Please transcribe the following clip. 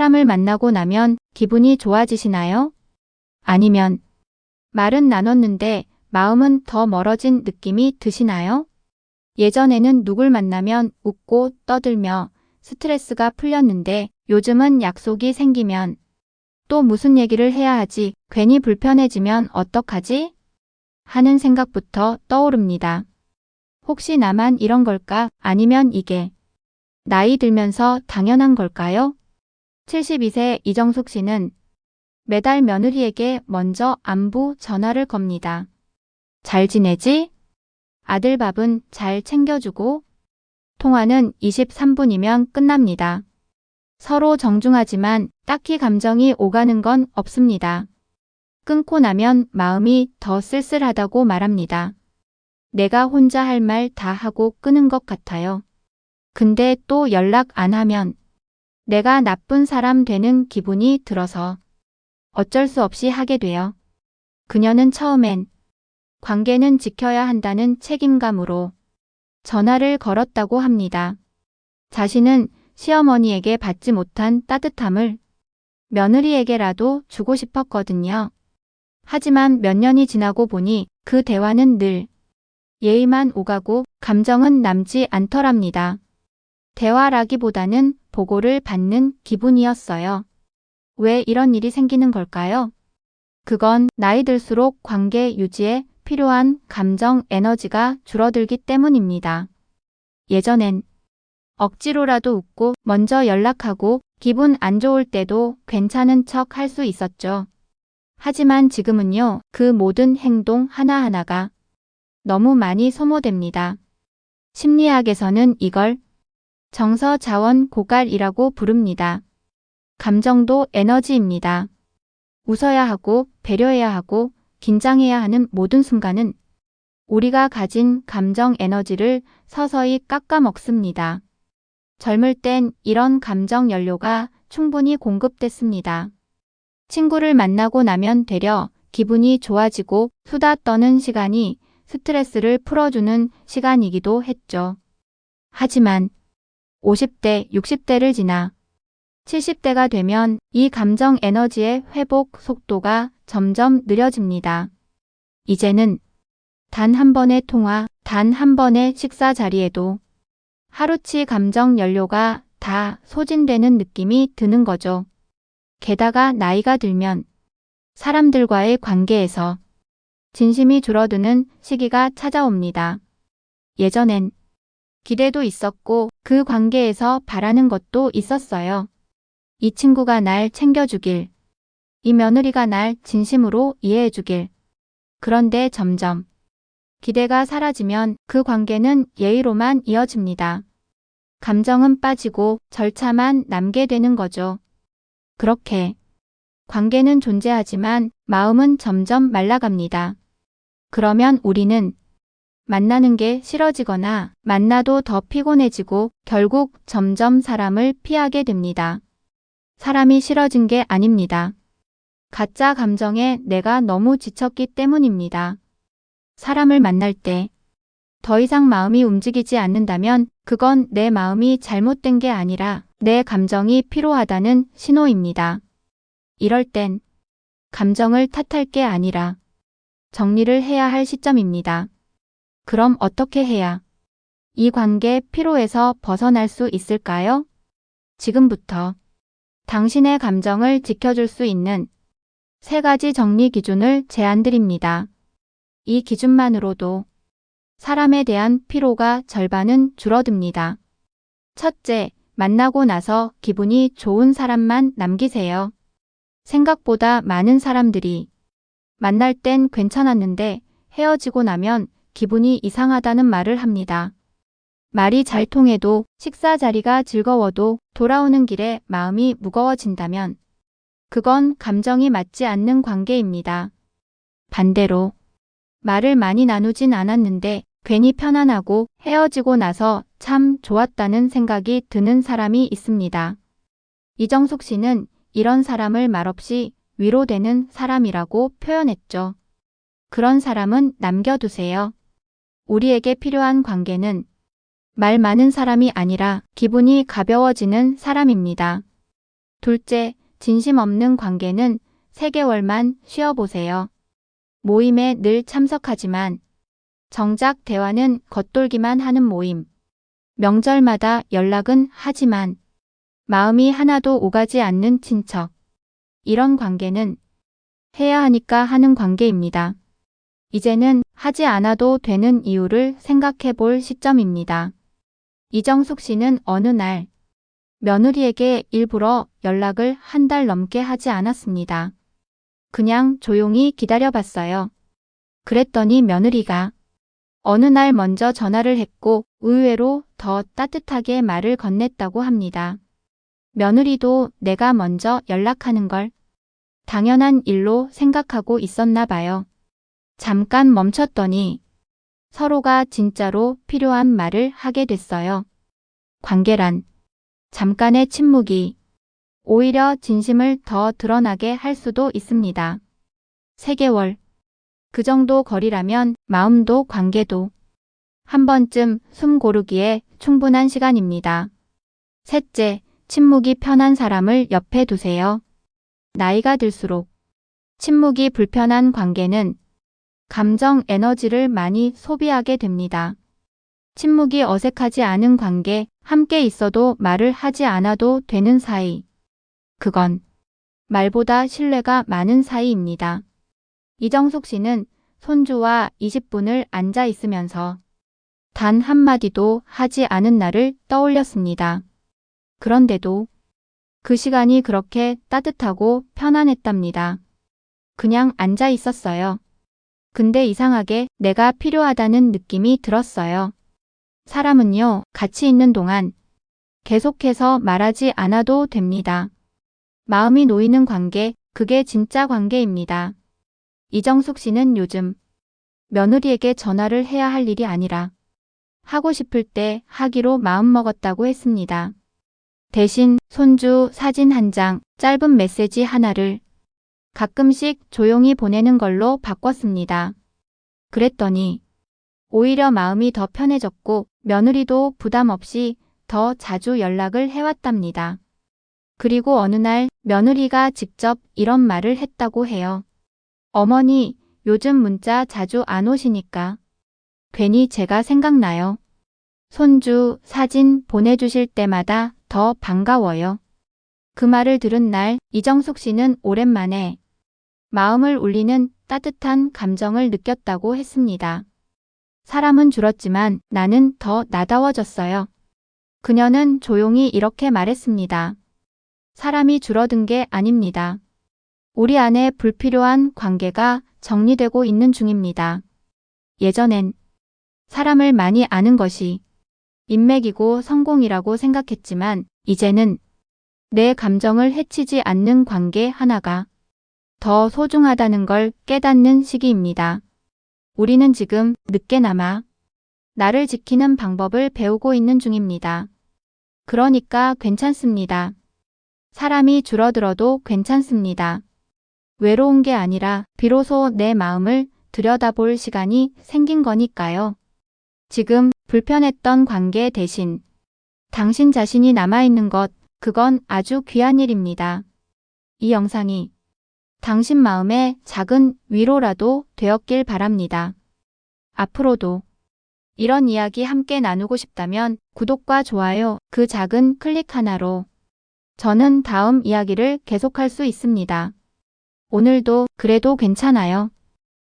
사람을 만나고 나면 기분이 좋아지시나요? 아니면 말은 나눴는데 마음은 더 멀어진 느낌이 드시나요? 예전에는 누굴 만나면 웃고 떠들며 스트레스가 풀렸는데 요즘은 약속이 생기면 또 무슨 얘기를 해야 하지? 괜히 불편해지면 어떡하지? 하는 생각부터 떠오릅니다. 혹시 나만 이런 걸까? 아니면 이게 나이 들면서 당연한 걸까요? 72세 이정숙 씨는 매달 며느리에게 먼저 안부 전화를 겁니다. 잘 지내지? 아들 밥은 잘 챙겨주고? 통화는 23분이면 끝납니다. 서로 정중하지만 딱히 감정이 오가는 건 없습니다. 끊고 나면 마음이 더 쓸쓸하다고 말합니다. 내가 혼자 할 말 다 하고 끊은 것 같아요. 근데 또 연락 안 하면 내가 나쁜 사람 되는 기분이 들어서 어쩔 수 없이 하게 돼요. 그녀는 처음엔 관계는 지켜야 한다는 책임감으로 전화를 걸었다고 합니다. 자신은 시어머니에게 받지 못한 따뜻함을 며느리에게라도 주고 싶었거든요. 하지만 몇 년이 지나고 보니 그 대화는 늘 예의만 오가고 감정은 남지 않더랍니다. 대화라기보다는 보고를 받는 기분이었어요. 왜 이런 일이 생기는 걸까요? 그건 나이 들수록 관계 유지에 필요한 감정 에너지가 줄어들기 때문입니다. 예전엔 억지로라도 웃고 먼저 연락하고 기분 안 좋을 때도 괜찮은 척 할 수 있었죠. 하지만 지금은요, 그 모든 행동 하나하나가 너무 많이 소모됩니다. 심리학에서는 이걸 정서 자원 고갈이라고 부릅니다. 감정도 에너지입니다. 웃어야 하고 배려해야 하고 긴장해야 하는 모든 순간은 우리가 가진 감정 에너지를 서서히 깎아먹습니다. 젊을 땐 이런 감정 연료가 충분히 공급됐습니다. 친구를 만나고 나면 되려 기분이 좋아지고 수다 떠는 시간이 스트레스를 풀어주는 시간이기도 했죠. 하지만 50대, 60대를 지나 70대가 되면 이 감정 에너지의 회복 속도가 점점 느려집니다. 이제는 단 한 번의 통화, 단 한 번의 식사 자리에도 하루치 감정 연료가 다 소진되는 느낌이 드는 거죠. 게다가 나이가 들면 사람들과의 관계에서 진심이 줄어드는 시기가 찾아옵니다. 예전엔 기대도 있었고 그 관계에서 바라는 것도 있었어요. 이 친구가 날 챙겨주길, 이 며느리가 날 진심으로 이해해주길. 그런데 점점 기대가 사라지면 그 관계는 예의로만 이어집니다. 감정은 빠지고 절차만 남게 되는 거죠. 그렇게 관계는 존재하지만 마음은 점점 말라갑니다. 그러면 우리는 만나는 게 싫어지거나 만나도 더 피곤해지고 결국 점점 사람을 피하게 됩니다. 사람이 싫어진 게 아닙니다. 가짜 감정에 내가 너무 지쳤기 때문입니다. 사람을 만날 때 더 이상 마음이 움직이지 않는다면 그건 내 마음이 잘못된 게 아니라 내 감정이 피로하다는 신호입니다. 이럴 땐 감정을 탓할 게 아니라 정리를 해야 할 시점입니다. 그럼 어떻게 해야 이 관계 피로에서 벗어날 수 있을까요? 지금부터 당신의 감정을 지켜줄 수 있는 3가지 정리 기준을 제안드립니다. 이 기준만으로도 사람에 대한 피로가 절반은 줄어듭니다. 첫째, 만나고 나서 기분이 좋은 사람만 남기세요. 생각보다 많은 사람들이 만날 땐 괜찮았는데 헤어지고 나면 기분이 이상하다는 말을 합니다. 말이 잘 통해도 식사 자리가 즐거워도 돌아오는 길에 마음이 무거워진다면 그건 감정이 맞지 않는 관계입니다. 반대로 말을 많이 나누진 않았는데 괜히 편안하고 헤어지고 나서 참 좋았다는 생각이 드는 사람이 있습니다. 이정숙 씨는 이런 사람을 말없이 위로되는 사람이라고 표현했죠. 그런 사람은 남겨두세요. 우리에게 필요한 관계는 말 많은 사람이 아니라 기분이 가벼워지는 사람입니다. 둘째, 진심 없는 관계는 3개월만 쉬어보세요. 모임에 늘 참석하지만 정작 대화는 겉돌기만 하는 모임. 명절마다 연락은 하지만 마음이 하나도 오가지 않는 친척. 이런 관계는 해야 하니까 하는 관계입니다. 이제는 하지 않아도 되는 이유를 생각해 볼 시점입니다. 이정숙 씨는 어느 날 며느리에게 일부러 연락을 1달 넘게 하지 않았습니다. 그냥 조용히 기다려봤어요. 그랬더니 며느리가 어느 날 먼저 전화를 했고 의외로 더 따뜻하게 말을 건넸다고 합니다. 며느리도 내가 먼저 연락하는 걸 당연한 일로 생각하고 있었나 봐요. 잠깐 멈췄더니 서로가 진짜로 필요한 말을 하게 됐어요. 관계란 잠깐의 침묵이 오히려 진심을 더 드러나게 할 수도 있습니다. 3개월. 그 정도 거리라면 마음도 관계도 한 번쯤 숨 고르기에 충분한 시간입니다. 셋째, 침묵이 편한 사람을 옆에 두세요. 나이가 들수록 침묵이 불편한 관계는 감정 에너지를 많이 소비하게 됩니다. 침묵이 어색하지 않은 관계, 함께 있어도 말을 하지 않아도 되는 사이. 그건 말보다 신뢰가 많은 사이입니다. 이정숙 씨는 손주와 20분을 앉아 있으면서 단 한마디도 하지 않은 날을 떠올렸습니다. 그런데도 그 시간이 그렇게 따뜻하고 편안했답니다. 그냥 앉아 있었어요. 근데 이상하게 내가 필요하다는 느낌이 들었어요. 사람은요, 같이 있는 동안 계속해서 말하지 않아도 됩니다. 마음이 놓이는 관계, 그게 진짜 관계입니다. 이정숙 씨는 요즘 며느리에게 전화를 해야 할 일이 아니라 하고 싶을 때 하기로 마음먹었다고 했습니다. 대신 손주 사진 한 장, 짧은 메시지 하나를 가끔씩 조용히 보내는 걸로 바꿨습니다. 그랬더니 오히려 마음이 더 편해졌고 며느리도 부담 없이 더 자주 연락을 해왔답니다. 그리고 어느 날 며느리가 직접 이런 말을 했다고 해요. 어머니, 요즘 문자 자주 안 오시니까 괜히 제가 생각나요. 손주 사진 보내주실 때마다 더 반가워요. 그 말을 들은 날 이정숙 씨는 오랜만에 마음을 울리는 따뜻한 감정을 느꼈다고 했습니다. 사람은 줄었지만 나는 더 나다워졌어요. 그녀는 조용히 이렇게 말했습니다. 사람이 줄어든 게 아닙니다. 우리 안에 불필요한 관계가 정리되고 있는 중입니다. 예전엔 사람을 많이 아는 것이 인맥이고 성공이라고 생각했지만 이제는 내 감정을 해치지 않는 관계 하나가 더 소중하다는 걸 깨닫는 시기입니다. 우리는 지금 늦게나마 나를 지키는 방법을 배우고 있는 중입니다. 그러니까 괜찮습니다. 사람이 줄어들어도 괜찮습니다. 외로운 게 아니라 비로소 내 마음을 들여다볼 시간이 생긴 거니까요. 지금 불편했던 관계 대신 당신 자신이 남아있는 것, 그건 아주 귀한 일입니다. 이 영상이 당신 마음에 작은 위로라도 되었길 바랍니다. 앞으로도 이런 이야기 함께 나누고 싶다면 구독과 좋아요, 그 작은 클릭 하나로 저는 다음 이야기를 계속할 수 있습니다. 오늘도 그래도 괜찮아요.